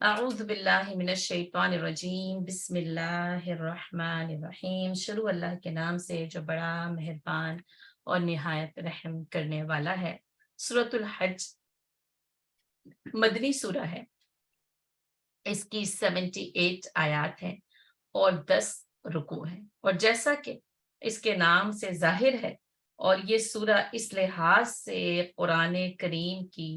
اعوذ باللہ من الشیطان الرجیم بسم اللہ الرحمن الرحیم۔ شروع اللہ کے نام سے جو بڑا مہربان اور نہایت رحم کرنے والا ہے۔ سورۃ الحج مدنی سورہ ہے، اس کی 78 آیات ہیں اور 10 رکوع ہیں، اور جیسا کہ اس کے نام سے ظاہر ہے، اور یہ سورہ اس لحاظ سے قرآن کریم کی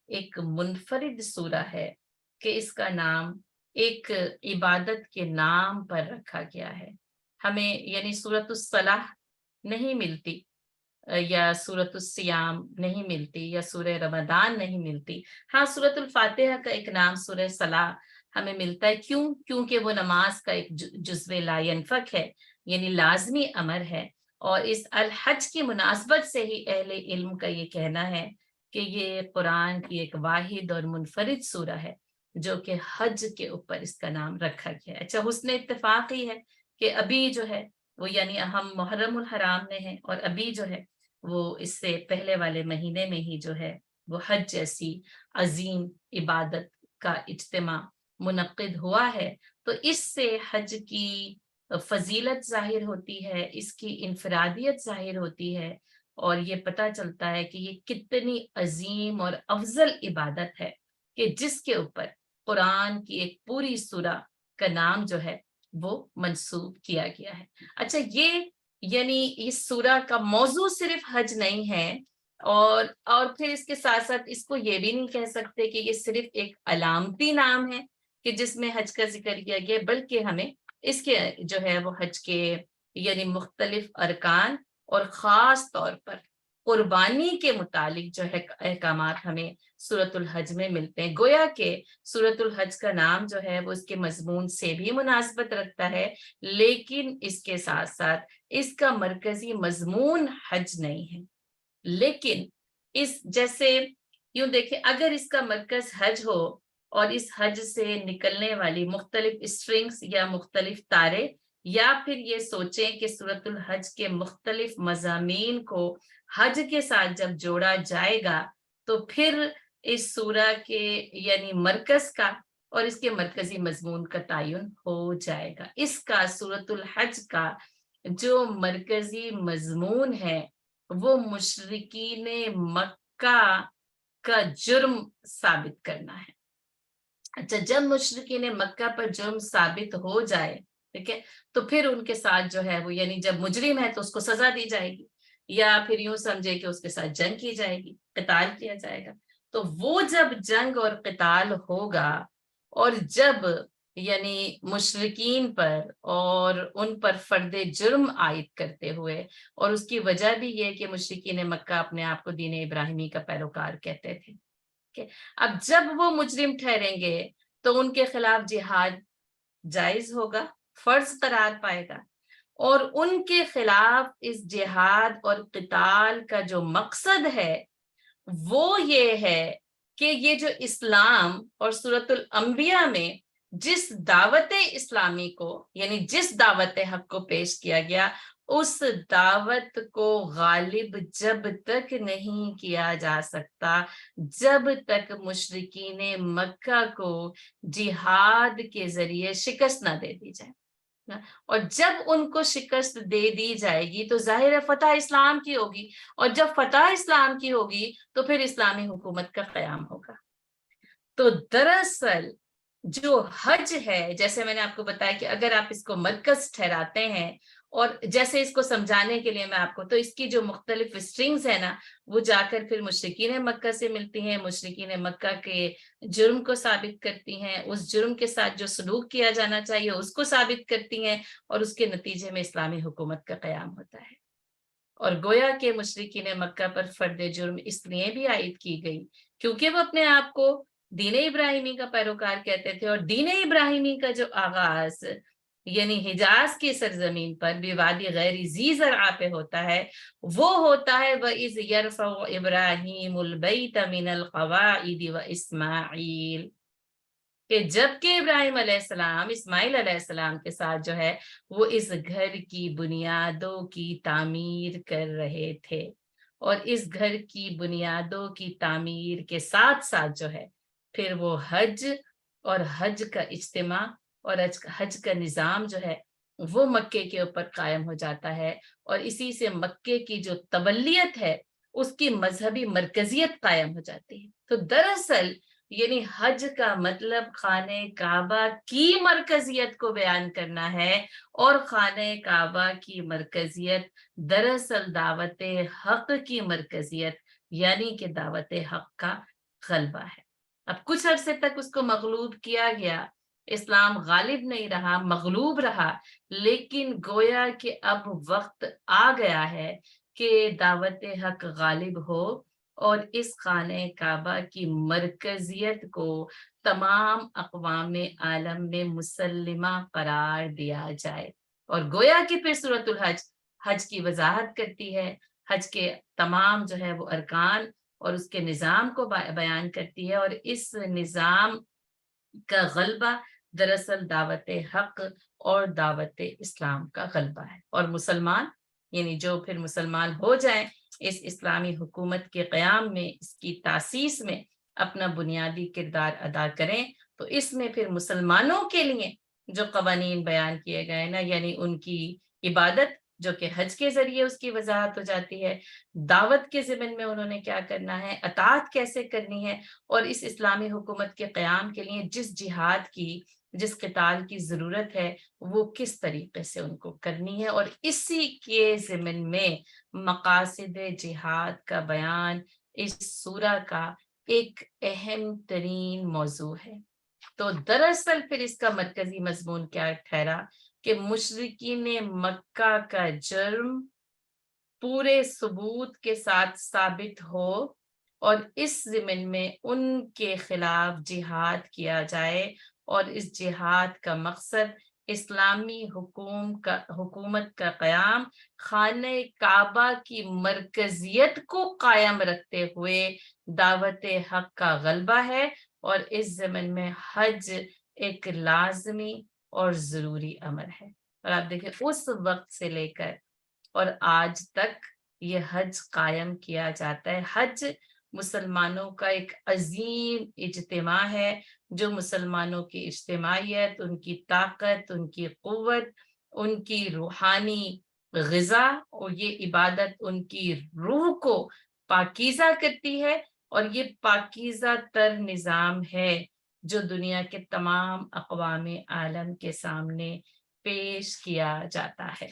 ایک منفرد سورہ ہے کہ اس کا نام ایک عبادت کے نام پر رکھا گیا ہے۔ ہمیں یعنی سورۃ الصلاح نہیں ملتی، یا سورۃ الصیام نہیں ملتی، یا سورہ رمضان نہیں ملتی۔ ہاں، سورۃ الفاتحہ کا ایک نام سورہ صلاح ہمیں ملتا ہے، کیونکہ وہ نماز کا ایک جزو لا ینفک ہے، یعنی لازمی امر ہے۔ اور اس الحج کی مناسبت سے ہی اہل علم کا یہ کہنا ہے کہ یہ قرآن کی ایک واحد اور منفرد سورہ ہے جو کہ حج کے اوپر اس کا نام رکھا گیا ہے۔ اچھا، حسن اتفاق ہی ہے کہ ابھی جو ہے وہ یعنی ہم محرم الحرام میں ہیں، اور ابھی جو ہے وہ اس سے پہلے والے مہینے میں ہی جو ہے وہ حج جیسی عظیم عبادت کا اجتماع منعقد ہوا ہے۔ تو اس سے حج کی فضیلت ظاہر ہوتی ہے، اس کی انفرادیت ظاہر ہوتی ہے، اور یہ پتہ چلتا ہے کہ یہ کتنی عظیم اور افضل عبادت ہے کہ جس کے اوپر قرآن کی ایک پوری سورہ کا نام جو ہے وہ منسوب کیا گیا ہے۔ اچھا، یہ یعنی اس سورہ کا موضوع صرف حج نہیں ہے، اور پھر اس کے ساتھ ساتھ اس کو یہ بھی نہیں کہہ سکتے کہ یہ صرف ایک علامتی نام ہے کہ جس میں حج کا ذکر کیا گیا، بلکہ ہمیں اس کے جو ہے وہ حج کے یعنی مختلف ارکان اور خاص طور پر قربانی کے متعلق جو ہے احکامات ہمیں سورۃ الحج میں ملتے ہیں۔ گویا کہ سورۃ الحج کا نام جو ہے وہ اس کے مضمون سے بھی مناسبت رکھتا ہے، لیکن اس کے ساتھ ساتھ اس کا مرکزی مضمون حج نہیں ہے۔ لیکن اس جیسے یوں دیکھیں، اگر اس کا مرکز حج ہو اور اس حج سے نکلنے والی مختلف اسٹرنگز یا مختلف تارے، یا پھر یہ سوچیں کہ سورۃ الحج کے مختلف مضامین کو حج کے ساتھ جب جوڑا جائے گا تو پھر اس سورہ کے یعنی مرکز کا اور اس کے مرکزی مضمون کا تعین ہو جائے گا۔ اس کا سورۃ الحج کا جو مرکزی مضمون ہے وہ مشرکین مکہ کا جرم ثابت کرنا ہے۔ اچھا، جب مشرکین مکہ پر جرم ثابت ہو جائے، ٹھیک ہے، تو پھر ان کے ساتھ جو ہے وہ یعنی جب مجرم ہے تو اس کو سزا دی جائے گی، یا پھر یوں سمجھے کہ اس کے ساتھ جنگ کی جائے گی، قتال کیا جائے گا۔ تو وہ جب جنگ اور قتال ہوگا، اور جب یعنی مشرکین پر اور ان پر فرد جرم عائد کرتے ہوئے، اور اس کی وجہ بھی یہ کہ مشرکین مکہ اپنے آپ کو دین ابراہیمی کا پیروکار کہتے تھے کہ اب جب وہ مجرم ٹھہریں گے تو ان کے خلاف جہاد جائز ہوگا، فرض قرار پائے گا، اور ان کے خلاف اس جہاد اور قتال کا جو مقصد ہے وہ یہ ہے کہ یہ جو اسلام اور سورۃ الانبیاء میں جس دعوت اسلامی کو یعنی جس دعوت حق کو پیش کیا گیا، اس دعوت کو غالب جب تک نہیں کیا جا سکتا جب تک مشرکین مکہ کو جہاد کے ذریعے شکست نہ دے دی جائے، اور جب ان کو شکست دے دی جائے گی تو ظاہر ہے فتح اسلام کی ہوگی، اور جب فتح اسلام کی ہوگی تو پھر اسلامی حکومت کا قیام ہوگا۔ تو دراصل جو حج ہے، جیسے میں نے آپ کو بتایا کہ اگر آپ اس کو مرکز ٹھہراتے ہیں، اور جیسے اس کو سمجھانے کے لیے میں آپ کو تو اس کی جو مختلف اسٹرنگز ہیں نا وہ جا کر پھر مشرکین مکہ سے ملتی ہیں، مشرکین مکہ کے جرم کو ثابت کرتی ہیں، اس جرم کے ساتھ جو سلوک کیا جانا چاہیے اس کو ثابت کرتی ہیں، اور اس کے نتیجے میں اسلامی حکومت کا قیام ہوتا ہے۔ اور گویا کہ مشرکین مکہ پر فرد جرم اس لیے بھی عائد کی گئی کیونکہ وہ اپنے آپ کو دین ابراہیمی کا پیروکار کہتے تھے، اور دین ابراہیمی کا جو آغاز یعنی حجاز کی سرزمین پر بھی وادی غیر ذی زرع پہ ہوتا ہے، وہ ہوتا ہے وَإِذْ يَرْفَعُ إِبْرَاهِيمُ الْبَيْتَ مِنَ الْقَوَاعِدِ وَإِسْمَاعِيلُ، کہ جب کہ ابراہیم علیہ السلام اسماعیل علیہ السلام کے ساتھ جو ہے وہ اس گھر کی بنیادوں کی تعمیر کر رہے تھے، اور اس گھر کی بنیادوں کی تعمیر کے ساتھ ساتھ جو ہے پھر وہ حج اور حج کا اجتماع اور حج کا نظام جو ہے وہ مکے کے اوپر قائم ہو جاتا ہے، اور اسی سے مکے کی جو تولیت ہے اس کی مذہبی مرکزیت قائم ہو جاتی ہے۔ تو دراصل یعنی حج کا مطلب خانہ کعبہ کی مرکزیت کو بیان کرنا ہے، اور خانہ کعبہ کی مرکزیت دراصل دعوت حق کی مرکزیت یعنی کہ دعوت حق کا غلبہ ہے۔ اب کچھ عرصے تک اس کو مغلوب کیا گیا، اسلام غالب نہیں رہا، مغلوب رہا، لیکن گویا کہ اب وقت آ گیا ہے کہ دعوت حق غالب ہو اور اس خانہ کعبہ کی مرکزیت کو تمام اقوام عالم میں مسلمہ قرار دیا جائے۔ اور گویا کہ پھر سورۃ الحج حج کی وضاحت کرتی ہے، حج کے تمام جو ہے وہ ارکان اور اس کے نظام کو بیان کرتی ہے، اور اس نظام کا غلبہ دراصل دعوت حق اور دعوت اسلام کا غلبہ ہے۔ اور مسلمان یعنی جو پھر مسلمان ہو جائیں، اس اسلامی حکومت کے قیام میں، اس کی تاسیس میں اپنا بنیادی کردار ادا کریں، تو اس میں پھر مسلمانوں کے لیے جو قوانین بیان کیے گئے نا، یعنی ان کی عبادت جو کہ حج کے ذریعے اس کی وضاحت ہو جاتی ہے، دعوت کے ضمن میں انہوں نے کیا کرنا ہے، اطاعت کیسے کرنی ہے، اور اس اسلامی حکومت کے قیام کے لیے جس جہاد کی، جس قتال کی ضرورت ہے وہ کس طریقے سے ان کو کرنی ہے، اور اسی کے ضمن میں مقاصد جہاد کا بیان اس سورہ کا ایک اہم ترین موضوع ہے۔ تو دراصل پھر اس کا مرکزی مضمون کیا ٹھہرا کہ مشرکین مکہ کا جرم پورے ثبوت کے ساتھ ثابت ہو، اور اس ضمن میں ان کے خلاف جہاد کیا جائے، اور اس جہاد کا مقصد اسلامی حکومت کا قیام خانہ کعبہ کی مرکزیت کو قائم رکھتے ہوئے دعوت حق کا غلبہ ہے، اور اس ضمن میں حج ایک لازمی اور ضروری امر ہے۔ اور آپ دیکھیں اس وقت سے لے کر اور آج تک یہ حج قائم کیا جاتا ہے۔ حج مسلمانوں کا ایک عظیم اجتماع ہے، جو مسلمانوں کی اجتماعیت، ان کی طاقت، ان کی قوت، ان کی روحانی غذا اور یہ عبادت ان کی روح کو پاکیزہ کرتی ہے، اور یہ پاکیزہ تر نظام ہے جو دنیا کے تمام اقوام عالم کے سامنے پیش کیا جاتا ہے۔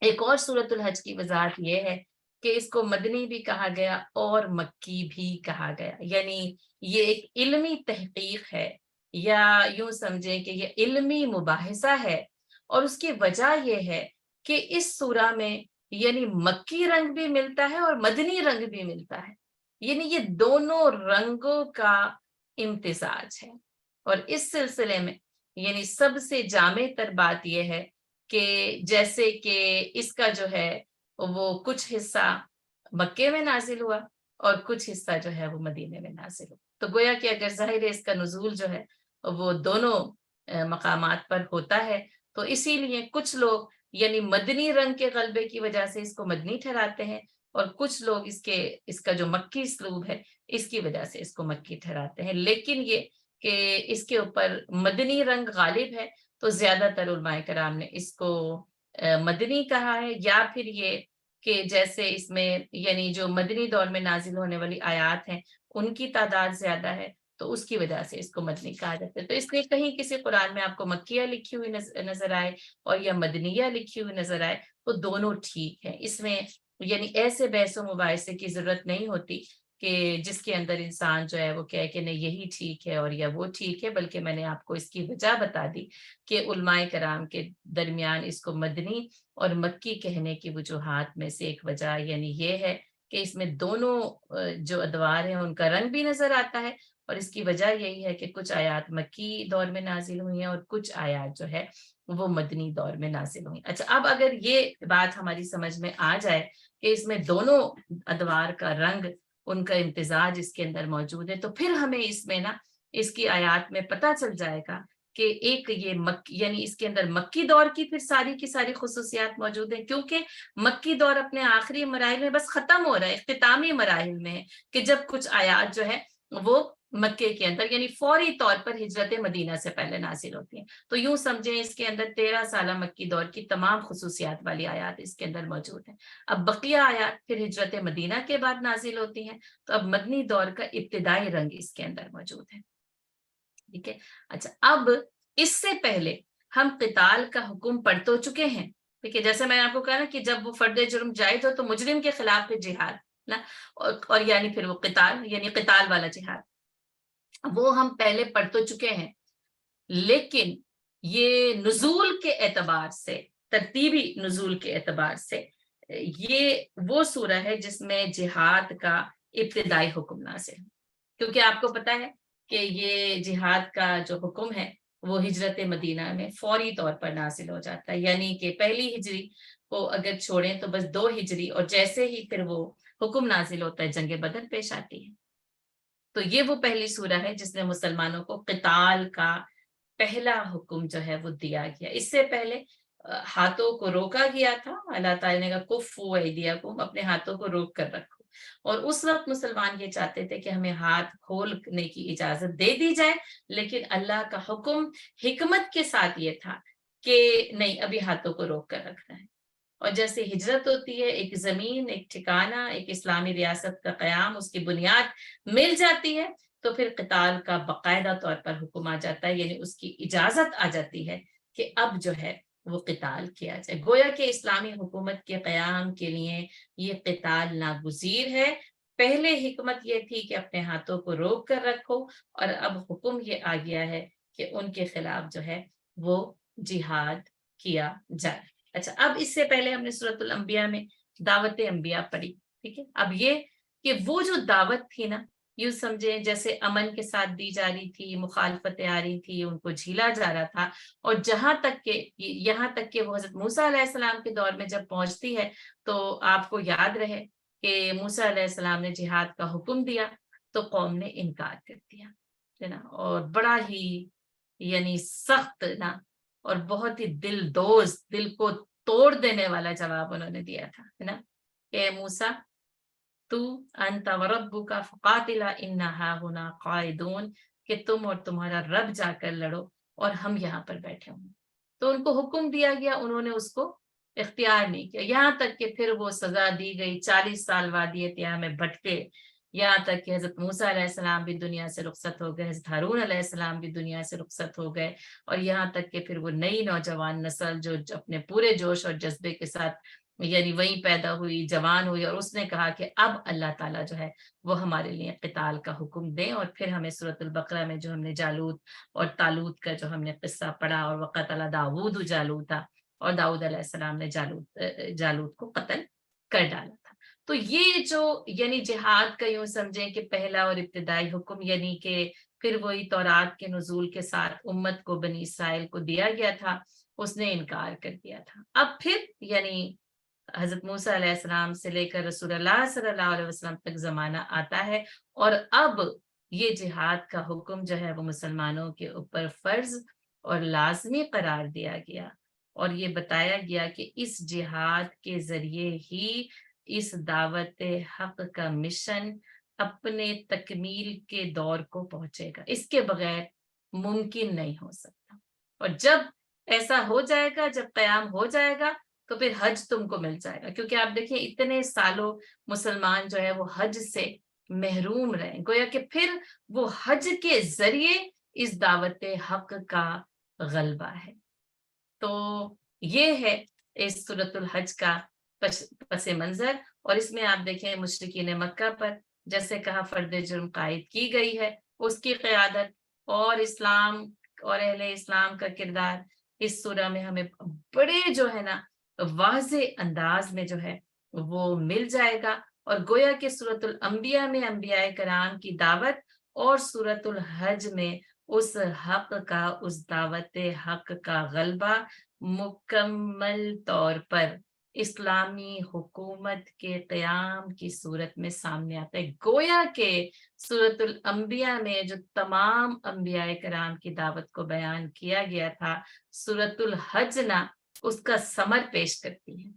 ایک اور سورۃ الحج کی وضاحت یہ ہے کہ اس کو مدنی بھی کہا گیا اور مکی بھی کہا گیا، یعنی یہ ایک علمی تحقیق ہے، یا یوں سمجھیں کہ یہ علمی مباحثہ ہے، اور اس کی وجہ یہ ہے کہ اس سورہ میں یعنی مکی رنگ بھی ملتا ہے اور مدنی رنگ بھی ملتا ہے، یعنی یہ دونوں رنگوں کا امتزاج ہے۔ اور اس سلسلے میں یعنی سب سے جامع تر بات یہ ہے کہ جیسے کہ اس کا جو ہے وہ کچھ حصہ مکے میں نازل ہوا اور کچھ حصہ جو ہے وہ مدینے میں نازل ہوا، تو گویا کہ اگر ظاہر ہے اس کا نزول جو ہے وہ دونوں مقامات پر ہوتا ہے، تو اسی لیے کچھ لوگ یعنی مدنی رنگ کے غلبے کی وجہ سے اس کو مدنی ٹھہراتے ہیں، اور کچھ لوگ اس کا جو مکی اسلوب ہے اس کی وجہ سے اس کو مکی ٹھہراتے ہیں، لیکن یہ کہ اس کے اوپر مدنی رنگ غالب ہے، تو زیادہ تر علماء کرام نے اس کو مدنی کہا ہے، یا پھر یہ کہ جیسے اس میں یعنی جو مدنی دور میں نازل ہونے والی آیات ہیں ان کی تعداد زیادہ ہے، تو اس کی وجہ سے اس کو مدنی کہا جاتا ہے۔ تو اس لیے کہیں کسی قرآن میں آپ کو مکیہ لکھی ہوئی نظر آئے اور یا مدنیہ لکھی ہوئی نظر آئے تو دونوں ٹھیک ہے، اس میں یعنی ایسے بحث و مباحثے کی ضرورت نہیں ہوتی کہ جس کے اندر انسان جو ہے وہ کہے کہ نہیں یہی ٹھیک ہے اور یا وہ ٹھیک ہے، بلکہ میں نے آپ کو اس کی وجہ بتا دی کہ علماء کرام کے درمیان اس کو مدنی اور مکی کہنے کی وجوہات میں سے ایک وجہ یعنی یہ ہے کہ اس میں دونوں جو ادوار ہیں ان کا رنگ بھی نظر آتا ہے، اور اس کی وجہ یہی ہے کہ کچھ آیات مکی دور میں نازل ہوئی ہیں اور کچھ آیات جو ہے وہ مدنی دور میں نازل ہوئی۔ اچھا، اب اگر یہ بات ہماری سمجھ میں آ جائے کہ اس میں دونوں ادوار کا رنگ، ان کا امتزاج اس کے اندر موجود ہے، تو پھر ہمیں اس میں نا اس کی آیات میں پتہ چل جائے گا کہ ایک یہ یعنی اس کے اندر مکی دور کی پھر ساری کی ساری خصوصیات موجود ہیں، کیونکہ مکی دور اپنے آخری مراحل میں بس ختم ہو رہا ہے، اختتامی مراحل میں ہے کہ جب کچھ آیات جو ہے وہ مکے کے اندر یعنی فوری طور پر ہجرت مدینہ سے پہلے نازل ہوتی ہیں. تو یوں سمجھیں اس کے اندر 13 سالہ مکی دور کی تمام خصوصیات والی آیات اس کے اندر موجود ہیں. اب بقیہ آیات پھر ہجرت مدینہ کے بعد نازل ہوتی ہیں. تو اب مدنی دور کا ابتدائی رنگ اس کے اندر موجود ہے. ٹھیک ہے. اچھا اب اس سے پہلے ہم قتال کا حکم پڑھ تو چکے ہیں. ٹھیک ہے. جیسے میں نے آپ کو کہا نا کہ جب وہ فرد جرم جائز ہو تو مجرم کے خلاف پھر جہاد نا اور یعنی پھر وہ قتال یعنی قتال والا جہاد وہ ہم پہلے پڑھ تو چکے ہیں. لیکن یہ نزول کے اعتبار سے ترتیبی نزول کے اعتبار سے یہ وہ سورہ ہے جس میں جہاد کا ابتدائی حکم نازل ہے. کیونکہ آپ کو پتہ ہے کہ یہ جہاد کا جو حکم ہے وہ ہجرت مدینہ میں فوری طور پر نازل ہو جاتا ہے. یعنی کہ پہلی ہجری کو اگر چھوڑیں تو بس 2 ہجری اور جیسے ہی پھر وہ حکم نازل ہوتا ہے جنگ بدر پیش آتی ہے. تو یہ وہ پہلی سورہ ہے جس نے مسلمانوں کو قتال کا پہلا حکم جو ہے وہ دیا گیا. اس سے پہلے ہاتھوں کو روکا گیا تھا. اللہ تعالیٰ نے کہا کفو ایدیکم اپنے ہاتھوں کو روک کر رکھو. اور اس وقت مسلمان یہ چاہتے تھے کہ ہمیں ہاتھ کھولنے کی اجازت دے دی جائے لیکن اللہ کا حکم حکمت کے ساتھ یہ تھا کہ نہیں ابھی ہاتھوں کو روک کر رکھنا ہے. اور جیسے ہجرت ہوتی ہے ایک زمین ایک ٹھکانہ ایک اسلامی ریاست کا قیام اس کی بنیاد مل جاتی ہے تو پھر قتال کا باقاعدہ طور پر حکم آ جاتا ہے. یعنی اس کی اجازت آ جاتی ہے کہ اب جو ہے وہ قتال کیا جائے. گویا کہ اسلامی حکومت کے قیام کے لیے یہ قتال ناگزیر ہے. پہلے حکمت یہ تھی کہ اپنے ہاتھوں کو روک کر رکھو اور اب حکم یہ آ گیا ہے کہ ان کے خلاف جو ہے وہ جہاد کیا جائے. اچھا اب اس سے پہلے ہم نے سورۃ الانبیاء میں دعوت انبیاء پڑھی. ٹھیک ہے. اب یہ کہ وہ جو دعوت تھی نا یوں سمجھیں جیسے امن کے ساتھ دی جا رہی تھی مخالفتیں آ رہی تھی ان کو جھیلا جا رہا تھا اور یہاں تک کہ وہ حضرت موسیٰ علیہ السلام کے دور میں جب پہنچتی ہے تو آپ کو یاد رہے کہ موسیٰ علیہ السلام نے جہاد کا حکم دیا تو قوم نے انکار کر دیا ہے نا. اور بڑا ہی یعنی سخت نا اور بہت ہی دل دوز دل کو توڑ دینے والا جواب انہوں نے دیا تھا ہے نا کہ موسیٰ تو انت وربک فقاتلا انہا ہنا قائدون کہ تم اور تمہارا رب جا کر لڑو اور ہم یہاں پر بیٹھے ہوں. تو ان کو حکم دیا گیا انہوں نے اس کو اختیار نہیں کیا. یہاں تک کہ پھر وہ سزا دی گئی 40 سال وادی تیاہ میں بھٹکے یہاں تک کہ حضرت موسیٰ علیہ السلام بھی دنیا سے رخصت ہو گئے حضرت ہارون علیہ السلام بھی دنیا سے رخصت ہو گئے اور یہاں تک کہ پھر وہ نئی نوجوان نسل جو اپنے پورے جوش اور جذبے کے ساتھ یعنی وہیں پیدا ہوئی جوان ہوئی اور اس نے کہا کہ اب اللہ تعالیٰ جو ہے وہ ہمارے لیے قتال کا حکم دیں. اور پھر ہمیں سورۃ البقرہ میں جو ہم نے جالوت اور طالوت کا جو ہم نے قصہ پڑھا اور وقتل داؤد جالوتا اور داؤد علیہ السلام نے جالوت کو قتل کر ڈالا تھا. تو یہ جو یعنی جہاد کا یوں سمجھیں کہ پہلا اور ابتدائی حکم یعنی کہ پھر وہی تورات کے نزول کے ساتھ امت کو بنی اسرائیل کو دیا گیا تھا اس نے انکار کر دیا تھا. اب پھر یعنی حضرت موسیٰ علیہ السلام سے لے کر رسول اللہ صلی اللہ علیہ وسلم تک زمانہ آتا ہے اور اب یہ جہاد کا حکم جو ہے وہ مسلمانوں کے اوپر فرض اور لازمی قرار دیا گیا اور یہ بتایا گیا کہ اس جہاد کے ذریعے ہی اس دعوت حق کا مشن اپنے تکمیل کے دور کو پہنچے گا. اس کے بغیر ممکن نہیں ہو سکتا. اور جب ایسا ہو جائے گا جب قیام ہو جائے گا تو پھر حج تم کو مل جائے گا. کیونکہ آپ دیکھیں اتنے سالوں مسلمان جو ہے وہ حج سے محروم رہے گویا کہ پھر وہ حج کے ذریعے اس دعوت حق کا غلبہ ہے. تو یہ ہے اس سورۃ الحج کا پس منظر. اور اس میں آپ دیکھیں مشرکین مکہ پر جیسے کہا فرد جرم قائد کی گئی ہے اس کی قیادت اور اسلام اور اہل اسلام کا کردار اس سورہ میں ہمیں بڑے جو ہے نا واضح انداز میں جو ہے وہ مل جائے گا. اور گویا کہ سورۃ الانبیاء میں انبیاء کرام کی دعوت اور سورۃ الحج میں اس حق کا اس دعوت حق کا غلبہ مکمل طور پر اسلامی حکومت کے قیام کی صورت میں سامنے آتا ہے. گویا کہ سورۃ الانبیاء میں جو تمام انبیاء کرام کی دعوت کو بیان کیا گیا تھا سورۃ الحج نہ اس کا ثمر پیش کرتی ہے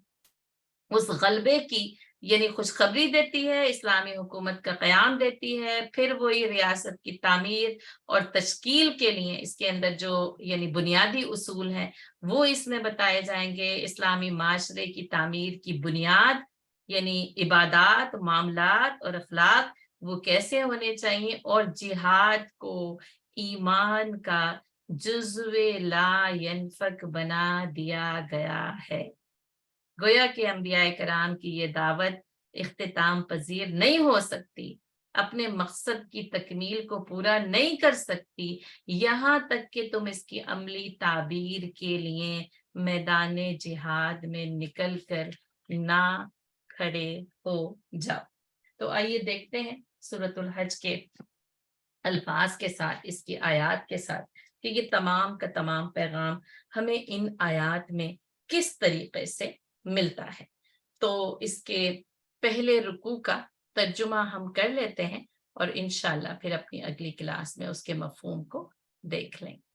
اس غلبے کی یعنی خوشخبری دیتی ہے، اسلامی حکومت کا قیام دیتی ہے، پھر وہی ریاست کی تعمیر اور تشکیل کے لیے اس کے اندر جو یعنی بنیادی اصول ہیں وہ اس میں بتائے جائیں گے۔ اسلامی معاشرے کی تعمیر کی بنیاد یعنی عبادات، معاملات اور اخلاق وہ کیسے ہونے چاہیے، اور جہاد کو ایمان کا جزو لا ینفک بنا دیا گیا ہے۔ گویا کہ انبیاء کرام کی یہ دعوت اختتام پذیر نہیں ہو سکتی، اپنے مقصد کی تکمیل کو پورا نہیں کر سکتی یہاں تک کہ تم اس کی عملی تعبیر کے لیے میدان جہاد میں نکل کر نہ کھڑے ہو جاؤ۔ تو آئیے دیکھتے ہیں سورۃ الحج کے الفاظ کے ساتھ، اس کی آیات کے ساتھ، کہ یہ تمام کا تمام پیغام ہمیں ان آیات میں کس طریقے سے ملتا ہے۔ تو اس کے پہلے رکوع کا ترجمہ ہم کر لیتے ہیں اور انشاءاللہ پھر اپنی اگلی کلاس میں اس کے مفہوم کو دیکھ لیں گے۔